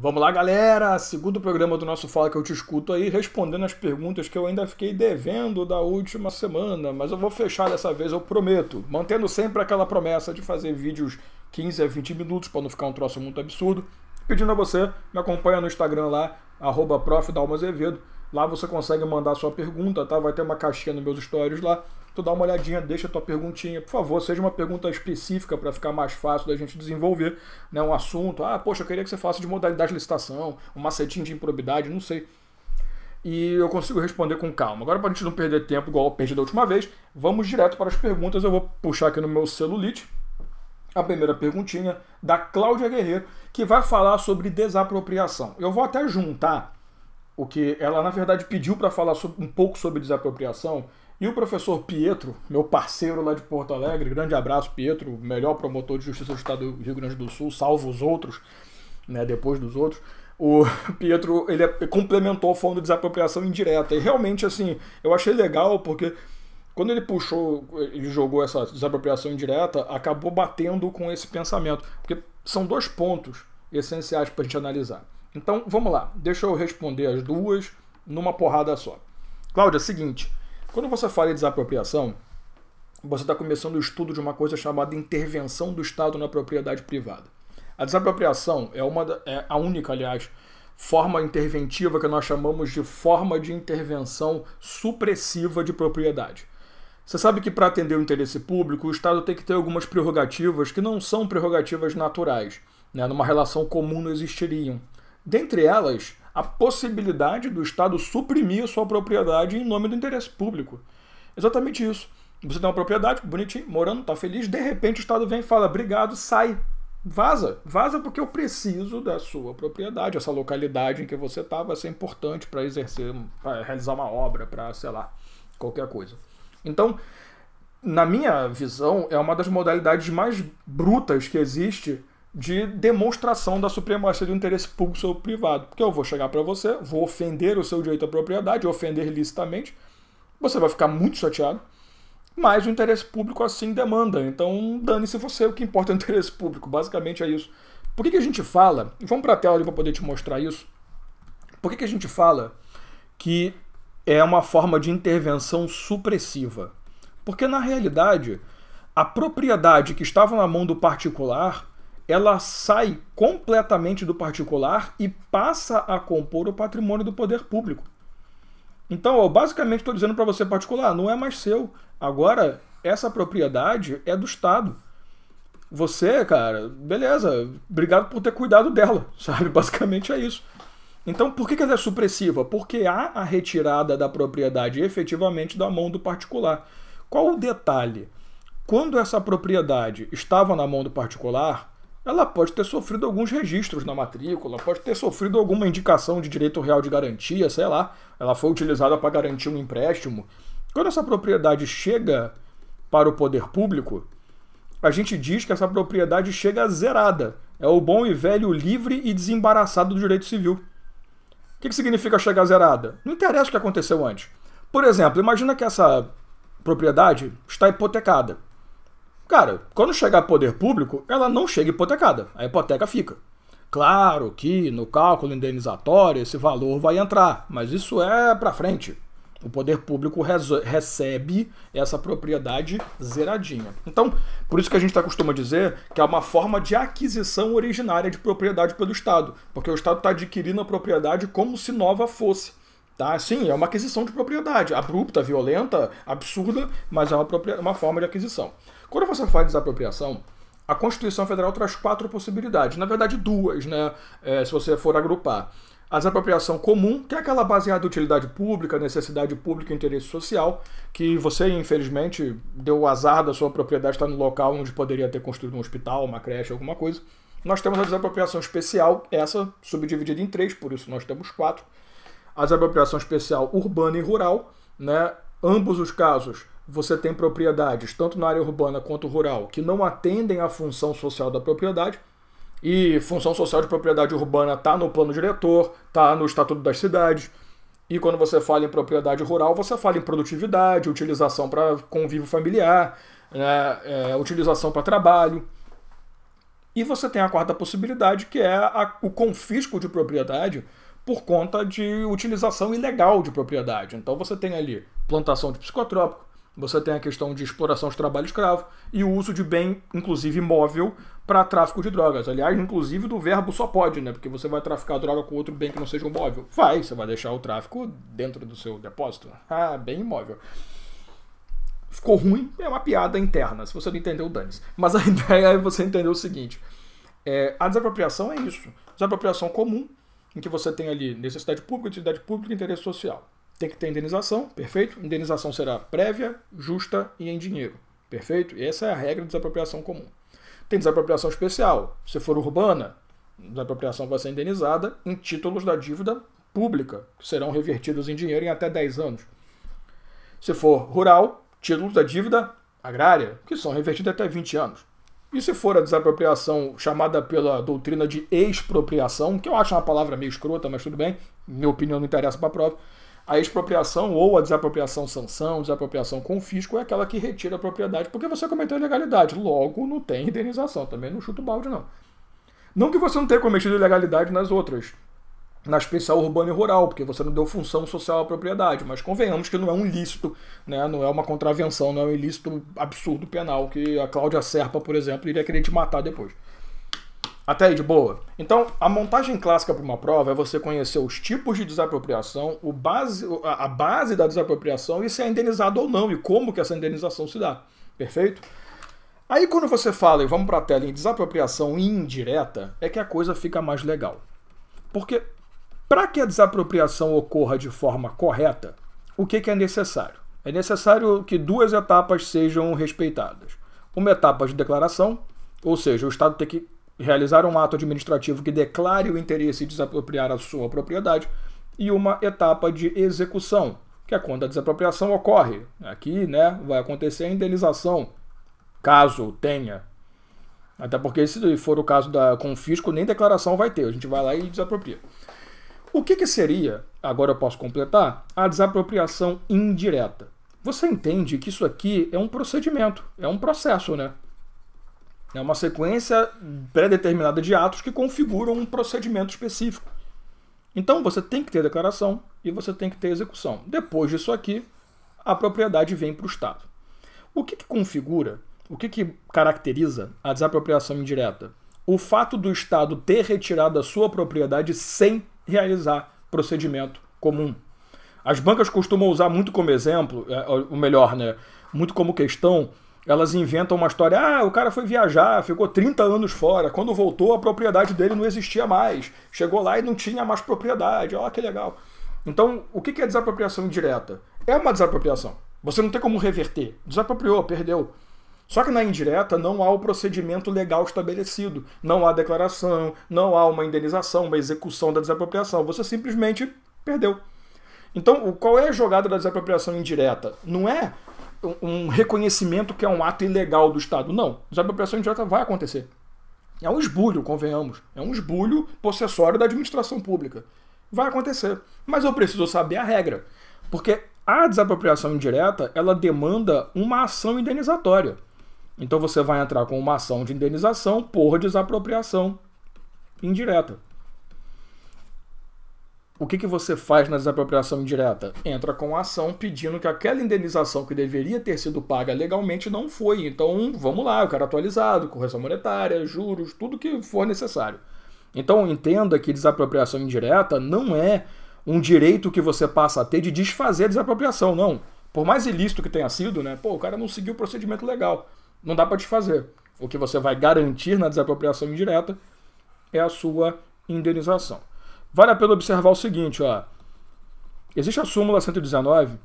Vamos lá, galera! Segundo programa do nosso Fala Que Eu Te Escuto aí, respondendo as perguntas que eu ainda fiquei devendo da última semana, mas eu vou fechar dessa vez, eu prometo, mantendo sempre aquela promessa de fazer vídeos 15 a 20 minutos para não ficar um troço muito absurdo. Pedindo a você, me acompanha no Instagram lá, @prof.dalmazevedo. Lá você consegue mandar sua pergunta, tá? Vai ter uma caixinha nos meus stories lá. Tu dá uma olhadinha, deixa a tua perguntinha. Por favor, seja uma pergunta específica para ficar mais fácil da gente desenvolver, né, um assunto. Ah, poxa, eu queria que você faça de modalidade de licitação, um macetinho de improbidade, não sei. E eu consigo responder com calma. Agora, para a gente não perder tempo igual eu perdi da última vez, vamos direto para as perguntas. Eu vou puxar aqui no meu celulite a primeira perguntinha da Cláudia Guerreiro, que vai falar sobre desapropriação. Eu vou até juntar o que ela, na verdade, pediu para falar um pouco sobre desapropriação, e o professor Pietro, meu parceiro lá de Porto Alegre, grande abraço, Pietro, melhor promotor de justiça do estado do Rio Grande do Sul, salvo os outros, né, depois dos outros. O Pietro, ele complementou falando de desapropriação indireta, e realmente, assim, eu achei legal, porque quando ele jogou essa desapropriação indireta, acabou batendo com esse pensamento, porque são dois pontos essenciais para a gente analisar. Então, vamos lá, deixa eu responder as duas numa porrada só. Cláudia, é o seguinte, quando você fala em desapropriação, você está começando o estudo de uma coisa chamada intervenção do Estado na propriedade privada. A desapropriação é a única, aliás, forma interventiva que nós chamamos de forma de intervenção supressiva de propriedade. Você sabe que para atender o interesse público, o Estado tem que ter algumas prerrogativas que não são prerrogativas naturais, né? Numa relação comum não existiriam. Dentre elas, a possibilidade do Estado suprimir a sua propriedade em nome do interesse público. Exatamente isso. Você tem uma propriedade, bonitinho, morando, tá feliz, de repente o Estado vem e fala, obrigado, sai, vaza. Vaza porque eu preciso da sua propriedade, essa localidade em que você está vai ser importante para exercer, para realizar uma obra, para, sei lá, qualquer coisa. Então, na minha visão, é uma das modalidades mais brutas que existe de demonstração da supremacia do interesse público sobre o privado. Porque eu vou chegar para você, vou ofender o seu direito à propriedade, ofender licitamente, você vai ficar muito chateado, mas o interesse público assim demanda. Então, dane-se você, o que importa é o interesse público. Basicamente é isso. Por que a gente fala, e vamos para a tela ali para poder te mostrar isso, por que a gente fala que é uma forma de intervenção supressiva? Porque, na realidade, a propriedade que estava na mão do particular, ela sai completamente do particular e passa a compor o patrimônio do poder público. Então, eu basicamente estou dizendo para você particular, não é mais seu. Agora, essa propriedade é do Estado. Você, cara, beleza, obrigado por ter cuidado dela, sabe? Basicamente é isso. Então, por que ela é supressiva? Porque há a retirada da propriedade efetivamente da mão do particular. Qual o detalhe? Quando essa propriedade estava na mão do particular, ela pode ter sofrido alguns registros na matrícula, pode ter sofrido alguma indicação de direito real de garantia, sei lá, ela foi utilizada para garantir um empréstimo. Quando essa propriedade chega para o poder público, a gente diz que essa propriedade chega zerada. É o bom e velho livre e desembaraçado do direito civil. O que significa chegar zerada? Não interessa o que aconteceu antes. Por exemplo, imagina que essa propriedade está hipotecada. Cara, quando chegar ao poder público, ela não chega hipotecada. A hipoteca fica. Claro que no cálculo indenizatório esse valor vai entrar, mas isso é para frente. O poder público recebe essa propriedade zeradinha. Então, por isso que a gente costuma dizer que é uma forma de aquisição originária de propriedade pelo Estado, porque o Estado está adquirindo a propriedade como se nova fosse. Tá? Sim, é uma aquisição de propriedade, abrupta, violenta, absurda, mas é uma forma de aquisição. Quando você faz desapropriação, a Constituição Federal traz 4 possibilidades, na verdade 2, né? Se você for agrupar. A desapropriação comum, que é aquela baseada em utilidade pública, necessidade pública e interesse social, que você, infelizmente, deu o azar da sua propriedade estar no local onde poderia ter construído um hospital, uma creche, alguma coisa. Nós temos a desapropriação especial, essa subdividida em 3, por isso nós temos 4. A desapropriação especial urbana e rural, né? Ambos os casos, você tem propriedades, tanto na área urbana quanto rural, que não atendem à função social da propriedade. E função social de propriedade urbana está no plano diretor, está no Estatuto das Cidades. E quando você fala em propriedade rural, você fala em produtividade, utilização para convívio familiar, né, utilização para trabalho. E você tem a quarta possibilidade, que é o confisco de propriedade por conta de utilização ilegal de propriedade. Então você tem ali plantação de psicotrópico, você tem a questão de exploração de trabalho escravo e o uso de bem, inclusive imóvel, para tráfico de drogas. Aliás, inclusive do verbo só pode, né? Porque você vai traficar droga com outro bem que não seja um móvel. Você vai deixar o tráfico dentro do seu depósito. Ah, bem imóvel. Ficou ruim, é uma piada interna. Se você não entendeu, dane-se. Mas a ideia é você entender o seguinte. A desapropriação é isso. Desapropriação comum, em que você tem ali necessidade pública, utilidade pública e interesse social. Tem que ter indenização, perfeito? Indenização será prévia, justa e em dinheiro, perfeito? E essa é a regra de desapropriação comum. Tem desapropriação especial. Se for urbana, a desapropriação vai ser indenizada em títulos da dívida pública, que serão revertidos em dinheiro em até 10 anos. Se for rural, títulos da dívida agrária, que são revertidos até 20 anos. E se for a desapropriação chamada pela doutrina de expropriação, que eu acho uma palavra meio escrota, mas tudo bem, minha opinião não interessa para a prova, a expropriação ou a desapropriação sanção, desapropriação confisco é aquela que retira a propriedade porque você cometeu ilegalidade. Logo, não tem indenização. Também não chuta o balde, não. Não que você não tenha cometido ilegalidade nas outras, na especial urbana e rural, porque você não deu função social à propriedade, mas convenhamos que não é um ilícito, né? Não é uma contravenção, não é um ilícito absurdo penal que a Cláudia Serpa, por exemplo, iria querer te matar depois. Até aí de boa? Então, a montagem clássica para uma prova é você conhecer os tipos de desapropriação, a base da desapropriação e se é indenizado ou não, e como que essa indenização se dá. Perfeito? Aí quando você fala, e vamos para a tela, em desapropriação indireta, é que a coisa fica mais legal. Porque para que a desapropriação ocorra de forma correta, o que é necessário? É necessário que duas etapas sejam respeitadas. Uma etapa de declaração, ou seja, o Estado tem que realizar um ato administrativo que declare o interesse de desapropriar a sua propriedade, e uma etapa de execução, que é quando a desapropriação ocorre. Aqui, né, vai acontecer a indenização, caso tenha. Até porque se for o caso da confisco, nem declaração vai ter, a gente vai lá e desapropria. O que seria, agora eu posso completar, a desapropriação indireta? Você entende que isso aqui é um procedimento, é um processo, né? É uma sequência pré-determinada de atos que configuram um procedimento específico. Então você tem que ter declaração e você tem que ter execução. Depois disso aqui, a propriedade vem para o Estado. O que configura, o que caracteriza a desapropriação indireta? O fato do Estado ter retirado a sua propriedade sem realizar procedimento comum. As bancas costumam usar muito como exemplo, ou melhor, né, muito como questão. Elas inventam uma história, o cara foi viajar, ficou 30 anos fora, quando voltou a propriedade dele não existia mais, chegou lá e não tinha mais propriedade, olha que legal. Então, o que é desapropriação indireta? É uma desapropriação, você não tem como reverter, desapropriou, perdeu. Só que na indireta não há o procedimento legal estabelecido, não há declaração, não há uma indenização, uma execução da desapropriação, você simplesmente perdeu. Então, qual é a jogada da desapropriação indireta? Não é um reconhecimento que é um ato ilegal do Estado. Não, desapropriação indireta vai acontecer. É um esbulho, convenhamos. É um esbulho possessório da administração pública. Vai acontecer. Mas eu preciso saber a regra. Porque a desapropriação indireta, ela demanda uma ação indenizatória. Então você vai entrar com uma ação de indenização por desapropriação indireta. O que você faz na desapropriação indireta? Entra com a ação pedindo que aquela indenização que deveria ter sido paga legalmente não foi. Então, vamos lá, eu quero atualizado, correção monetária, juros, tudo que for necessário. Então, entenda que desapropriação indireta não é um direito que você passa a ter de desfazer a desapropriação, não. Por mais ilícito que tenha sido, né? O cara não seguiu o procedimento legal. Não dá para desfazer. O que você vai garantir na desapropriação indireta é a sua indenização. Vale a pena observar o seguinte, ó. Existe a súmula 119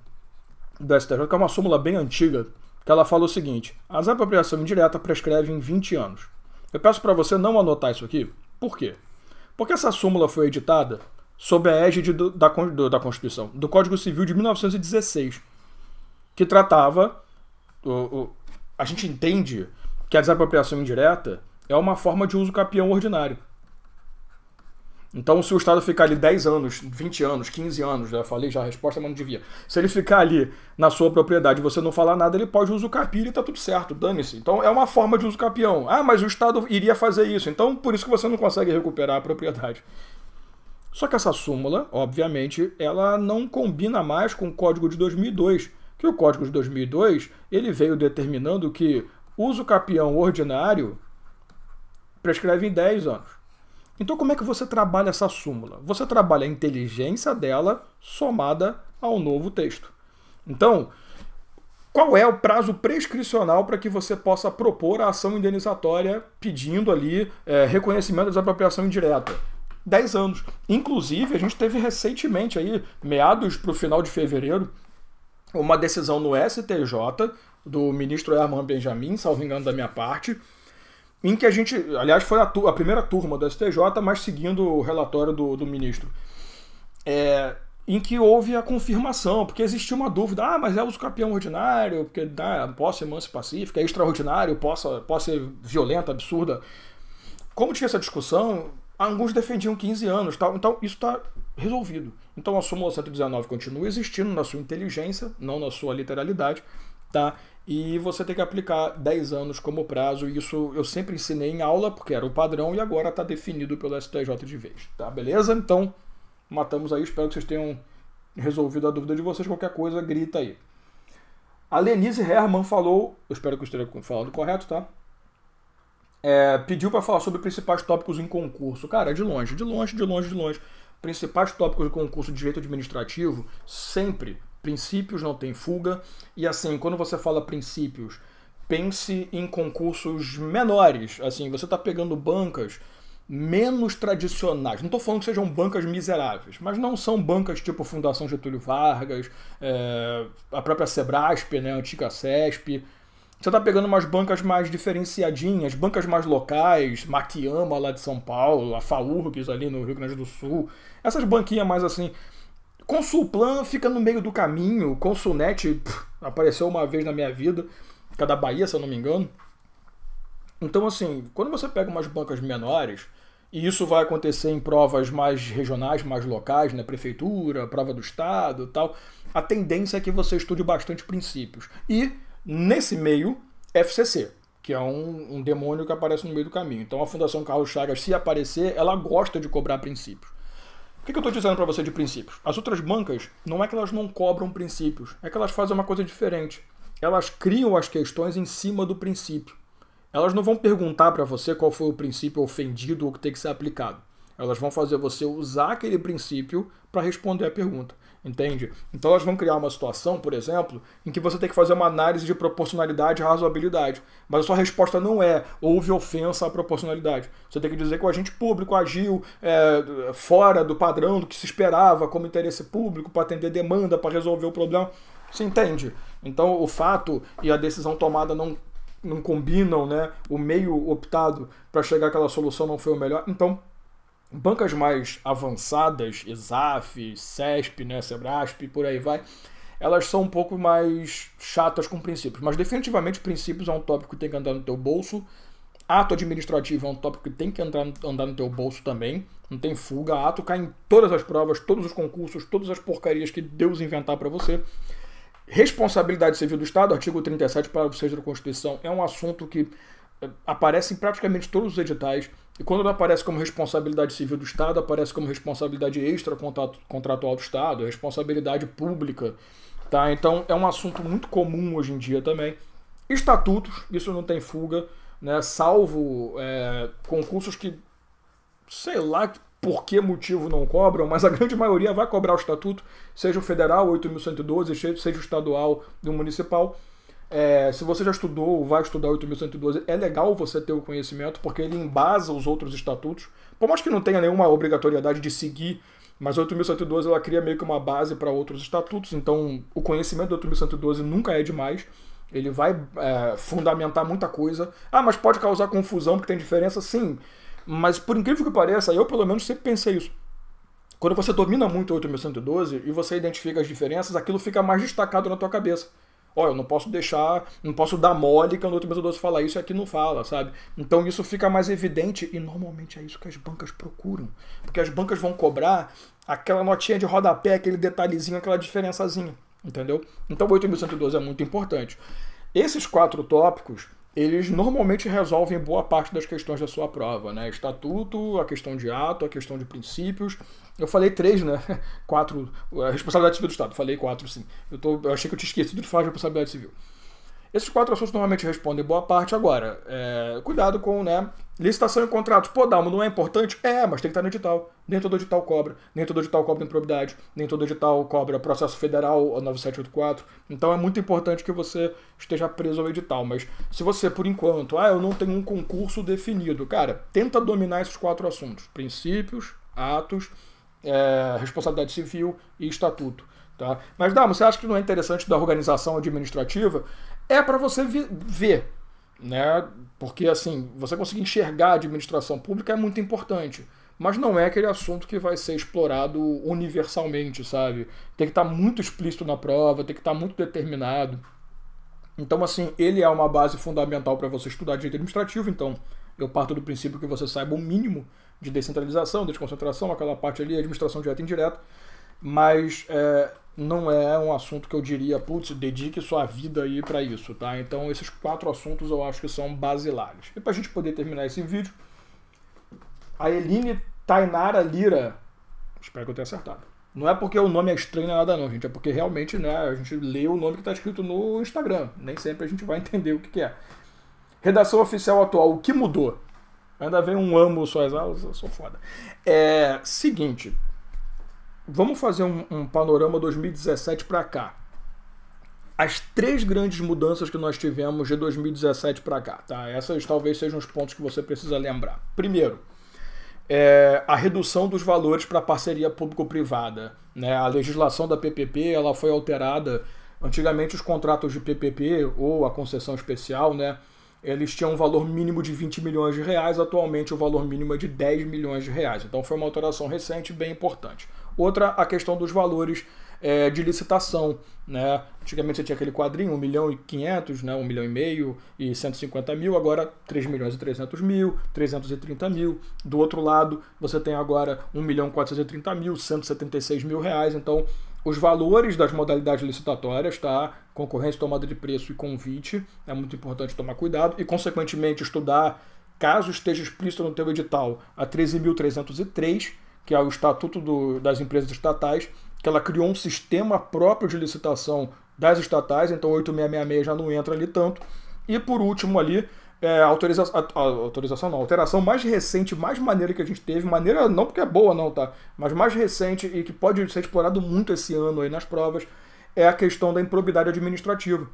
do STJ, que é uma súmula bem antiga, que ela fala o seguinte: a desapropriação indireta prescreve em 20 anos. Eu peço para você não anotar isso aqui. Por quê? Porque essa súmula foi editada sob a égide da Constituição, do Código Civil de 1916, que tratava... A gente entende que a desapropriação indireta é uma forma de uso capião ordinário. Então, se o Estado ficar ali 10 anos, 20 anos, 15 anos, já falei já a resposta, mas não devia. Se ele ficar ali na sua propriedade e você não falar nada, ele pode usucapir e tá tudo certo, dane-se. Então, é uma forma de usucapião. Ah, mas o Estado iria fazer isso, então por isso que você não consegue recuperar a propriedade. Só que essa súmula, obviamente, ela não combina mais com o Código de 2002, que o Código de 2002, ele veio determinando que usucapião ordinário prescreve em 10 anos. Então como é que você trabalha essa súmula? Você trabalha a inteligência dela somada ao novo texto. Então, qual é o prazo prescricional para que você possa propor a ação indenizatória pedindo ali reconhecimento da desapropriação indireta? 10 anos. Inclusive, a gente teve recentemente, aí, meados para o final de fevereiro, uma decisão no STJ, do ministro Herman Benjamin, salvo engano da minha parte, em que a gente, aliás, foi a primeira turma do STJ, mas seguindo o relatório do ministro, em que houve a confirmação, porque existia uma dúvida, mas é usucapião ordinário, porque posse mansa e pacífica, é extraordinário, posse violenta, absurda. Como tinha essa discussão, alguns defendiam 15 anos, tal, então isso está resolvido. Então a súmula 119 continua existindo na sua inteligência, não na sua literalidade, tá? E você tem que aplicar 10 anos como prazo. Isso eu sempre ensinei em aula, porque era o padrão, e agora está definido pelo STJ de vez. Tá, beleza? Então, matamos aí. Espero que vocês tenham resolvido a dúvida de vocês. Qualquer coisa, grita aí. A Lenise Herman falou, eu espero que eu esteja falando correto, tá? Pediu para falar sobre principais tópicos em concurso. Cara, de longe. Principais tópicos em concurso de direito administrativo, sempre princípios, não tem fuga. E assim, quando você fala princípios, pense em concursos menores. Assim, você está pegando bancas menos tradicionais. Não estou falando que sejam bancas miseráveis, mas não são bancas tipo Fundação Getúlio Vargas, a própria Sebrasp, né, a antiga CESP. Você está pegando umas bancas mais diferenciadinhas, bancas mais locais, Maquiama lá de São Paulo, a FAURGS ali no Rio Grande do Sul. Essas banquinhas mais assim. Consulplan fica no meio do caminho. Consulnet apareceu uma vez na minha vida, que é da Bahia, se eu não me engano. Então, assim, quando você pega umas bancas menores, e isso vai acontecer em provas mais regionais, mais locais, né, prefeitura, prova do estado e tal, a tendência é que você estude bastante princípios. E, nesse meio, FCC, que é um demônio que aparece no meio do caminho. Então, a Fundação Carlos Chagas, se aparecer, ela gosta de cobrar princípios. O que eu estou dizendo para você de princípios? As outras bancas, não é que elas não cobram princípios, é que elas fazem uma coisa diferente. Elas criam as questões em cima do princípio. Elas não vão perguntar para você qual foi o princípio ofendido ou que tem que ser aplicado. Elas vão fazer você usar aquele princípio para responder a pergunta. Entende? Então elas vão criar uma situação, por exemplo, em que você tem que fazer uma análise de proporcionalidade e razoabilidade. Mas a sua resposta não é houve ofensa à proporcionalidade. Você tem que dizer que o agente público agiu fora do padrão do que se esperava como interesse público para atender demanda, para resolver o problema. Você entende? Então o fato e a decisão tomada não combinam, né? O meio optado para chegar àquela solução não foi o melhor. Então, bancas mais avançadas, ESAF, CESP, né, Sebrasp, por aí vai, elas são um pouco mais chatas com princípios. Mas definitivamente princípios é um tópico que tem que andar no teu bolso. Ato administrativo é um tópico que tem que andar no teu bolso também. Não tem fuga. Ato cai em todas as provas, todos os concursos, todas as porcarias que Deus inventar para você. Responsabilidade civil do Estado, artigo 37, parágrafo 6 da Constituição, é um assunto que aparece em praticamente todos os editais. E quando não aparece como responsabilidade civil do Estado, aparece como responsabilidade extra-contratual do Estado, responsabilidade pública. Tá? Então é um assunto muito comum hoje em dia também. Estatutos, isso não tem fuga, né? Salvo concursos que, sei lá por que motivo não cobram, mas a grande maioria vai cobrar o estatuto, seja o federal, 8.112, seja o estadual e o municipal. Se você já estudou ou vai estudar 8.112, é legal você ter o conhecimento, porque ele embasa os outros estatutos. Por mais que não tenha nenhuma obrigatoriedade de seguir, mas a 8.112 ela cria meio que uma base para outros estatutos, então o conhecimento do 8.112 nunca é demais. Ele vai fundamentar muita coisa. Mas pode causar confusão porque tem diferença? Sim. Mas por incrível que pareça, eu pelo menos sempre pensei isso. Quando você domina muito o 8.112 e você identifica as diferenças, aquilo fica mais destacado na tua cabeça. ó, eu não posso dar mole que a outra metodologia fala isso e aqui não fala, sabe? Então isso fica mais evidente e normalmente é isso que as bancas procuram. Porque as bancas vão cobrar aquela notinha de rodapé, aquele detalhezinho, aquela diferençazinha, entendeu? Então o 8.112 é muito importante. Esses 4 tópicos, eles normalmente resolvem boa parte das questões da sua prova, né? Estatuto, a questão de ato, a questão de princípios. Eu falei 3, né? 4, a responsabilidade civil do Estado. Falei 4, sim. Eu achei que eu tinha esquecido de falar de responsabilidade civil. Esses 4 assuntos normalmente respondem boa parte. Agora, cuidado com, né? Licitação e contratos. Pô, Dalmo, não é importante? Mas tem que estar no edital. Nem todo edital cobra. Nem todo edital cobra improbidade. Nem todo edital cobra processo federal 9784. Então é muito importante que você esteja preso ao edital. Mas se você, por enquanto, eu não tenho um concurso definido, cara, tenta dominar esses 4 assuntos. Princípios, atos, responsabilidade civil e estatuto. Tá? Mas, Dalmo, você acha que não é interessante da organização administrativa? É para você ver, né? Porque, assim, você conseguir enxergar a administração pública é muito importante. Mas não é aquele assunto que vai ser explorado universalmente, sabe? Tem que estar muito explícito na prova, tem que estar muito determinado. Então, assim, ele é uma base fundamental para você estudar direito administrativo. Então, eu parto do princípio que você saiba o mínimo de descentralização, desconcentração, aquela parte ali, administração direta e indireta. Mas não é um assunto que eu diria, putz, dedique sua vida aí para isso, tá? Então esses 4 assuntos eu acho que são basilares. E pra gente poder terminar esse vídeo, a Eline Tainara Lira, espero que eu tenha acertado. Não é porque o nome é estranho nem nada não, gente, é porque realmente, né, a gente lê o nome que está escrito no Instagram. Nem sempre a gente vai entender o que é. Redação oficial atual, o que mudou? Ainda vem um amo suas aulas, eu sou foda. Seguinte... Vamos fazer um panorama 2017 para cá. As 3 grandes mudanças que nós tivemos de 2017 para cá, tá? Essas talvez sejam os pontos que você precisa lembrar. Primeiro, a redução dos valores para parceria público-privada, né? A legislação da PPP ela foi alterada. Antigamente os contratos de PPP ou a concessão especial, né? Eles tinham um valor mínimo de 20 milhões de reais, atualmente o valor mínimo é de 10 milhões de reais. Então foi uma alteração recente bem importante. Outra, a questão dos valores de licitação, né? Antigamente você tinha aquele quadrinho, 1.500.000, né? 1,5 milhão e 150 mil, agora 3.300.000, 330 mil. Do outro lado, você tem agora 1.430.000, 176 mil reais. Então, os valores das modalidades licitatórias, tá? Concorrência, tomada de preço e convite, é muito importante tomar cuidado e, consequentemente, estudar, caso esteja explícito no teu edital, a 13.303, que é o Estatuto das Empresas Estatais, que ela criou um sistema próprio de licitação das estatais, então 8666 já não entra ali tanto. E, por último, ali, a alteração mais recente, mais maneira que a gente teve, maneira não porque é boa não, tá? Mas mais recente e que pode ser explorado muito esse ano aí nas provas, é a questão da improbidade administrativa.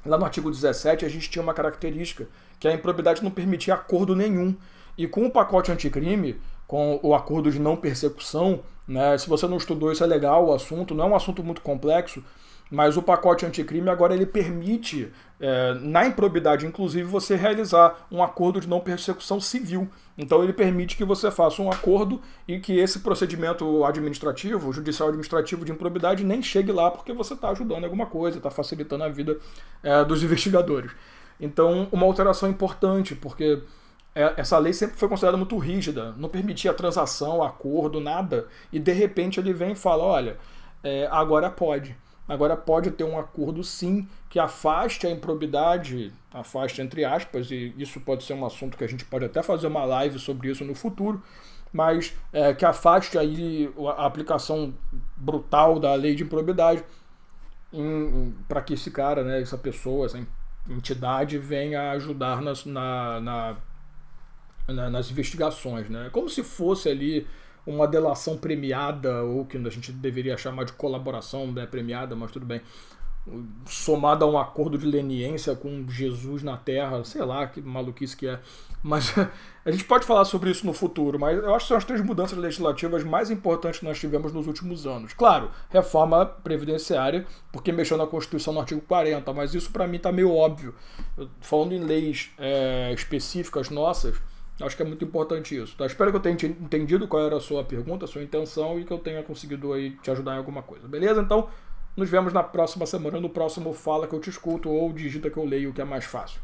Lá no artigo 17 a gente tinha uma característica que a improbidade não permitia acordo nenhum. E com o pacote anticrime, com o acordo de não persecução, né, se você não estudou isso é legal o assunto, não é um assunto muito complexo, mas o pacote anticrime agora ele permite, na improbidade inclusive, você realizar um acordo de não persecução civil. Então ele permite que você faça um acordo e que esse procedimento administrativo, judicial administrativo de improbidade nem chegue lá porque você está ajudando em alguma coisa, está facilitando a vida dos investigadores. Então uma alteração importante, porque essa lei sempre foi considerada muito rígida, não permitia transação, acordo, nada, e de repente ele vem e fala, olha, agora pode. Agora pode ter um acordo, sim, que afaste a improbidade, afaste entre aspas, e isso pode ser um assunto que a gente pode até fazer uma live sobre isso no futuro, mas que afaste aí a aplicação brutal da lei de improbidade para que esse cara, né, essa pessoa, essa entidade venha ajudar nas investigações, né? Como se fosse ali uma delação premiada, ou que a gente deveria chamar de colaboração, né, premiada, mas tudo bem, somada a um acordo de leniência com Jesus na Terra, sei lá que maluquice que é. Mas a gente pode falar sobre isso no futuro, mas eu acho que são as 3 mudanças legislativas mais importantes que nós tivemos nos últimos anos. Claro, reforma previdenciária, porque mexeu na Constituição no artigo 40, mas isso para mim está meio óbvio. Falando em leis específicas nossas, acho que é muito importante isso. Tá? Espero que eu tenha entendido qual era a sua pergunta, a sua intenção e que eu tenha conseguido aí te ajudar em alguma coisa. Beleza? Então, Nos vemos na próxima semana, no próximo Fala que eu te escuto ou digita que eu leio, que é mais fácil.